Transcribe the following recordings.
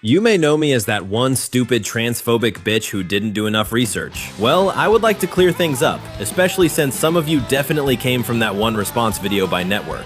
You may know me as that one stupid transphobic bitch who didn't do enough research. Well, I would like to clear things up, especially since some of you definitely came from that one response video by Network.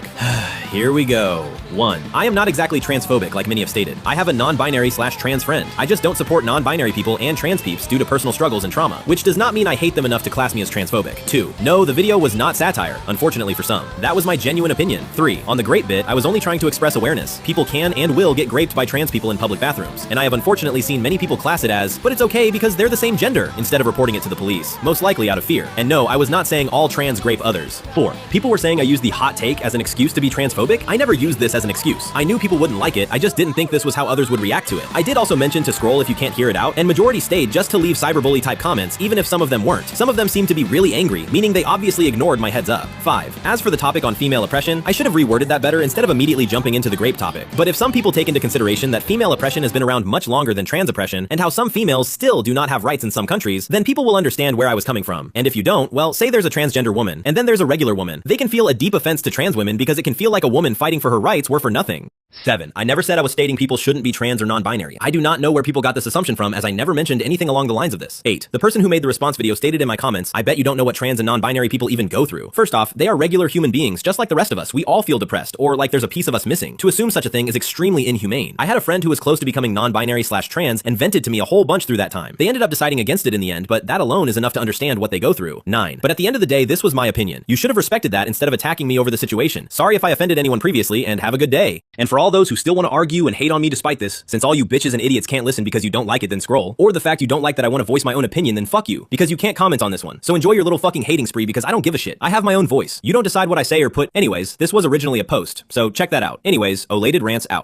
Here we go. 1. I am not exactly transphobic like many have stated. I have a non-binary/trans friend. I just don't support non-binary people and trans peeps due to personal struggles and trauma, which does not mean I hate them enough to class me as transphobic. 2. No, the video was not satire, unfortunately for some. That was my genuine opinion. 3. On the grape bit, I was only trying to express awareness. People can and will get graped by trans people in public bathrooms, and I have unfortunately seen many people class it as, but it's okay because they're the same gender, instead of reporting it to the police, most likely out of fear. And no, I was not saying all trans grape others. 4. People were saying I used the hot take as an excuse to be transphobic. I never used this as an excuse. I knew people wouldn't like it, I just didn't think this was how others would react to it. I did also mention to scroll if you can't hear it out, and majority stayed just to leave cyberbully type comments, even if some of them weren't. Some of them seemed to be really angry, meaning they obviously ignored my heads up. 5. As for the topic on female oppression, I should have reworded that better instead of immediately jumping into the grape topic. But if some people take into consideration that female oppression has been around much longer than trans oppression, and how some females still do not have rights in some countries, then people will understand where I was coming from. And if you don't, well, say there's a transgender woman, and then there's a regular woman. They can feel a deep offense to trans women because it can feel like a woman fighting for her rights were for nothing. 7. I never said I was stating people shouldn't be trans or non-binary. I do not know where people got this assumption from, as I never mentioned anything along the lines of this. 8. The person who made the response video stated in my comments, I bet you don't know what trans and non-binary people even go through. First off, they are regular human beings, just like the rest of us. We all feel depressed, or like there's a piece of us missing. To assume such a thing is extremely inhumane. I had a friend who was close to becoming non-binary/trans and vented to me a whole bunch through that time. They ended up deciding against it in the end, but that alone is enough to understand what they go through. 9. But at the end of the day, this was my opinion. You should have respected that instead of attacking me over the situation. Sorry if I offended anyone previously, and have a good day. And for all those who still want to argue and hate on me despite this, since all you bitches and idiots can't listen because you don't like it, then scroll, or the fact you don't like that I want to voice my own opinion, then fuck you, because you can't comment on this one. So enjoy your little fucking hating spree because I don't give a shit. I have my own voice. You don't decide what I say or put. Anyways, this was originally a post, so check that out. Anyways, Olated Rants out.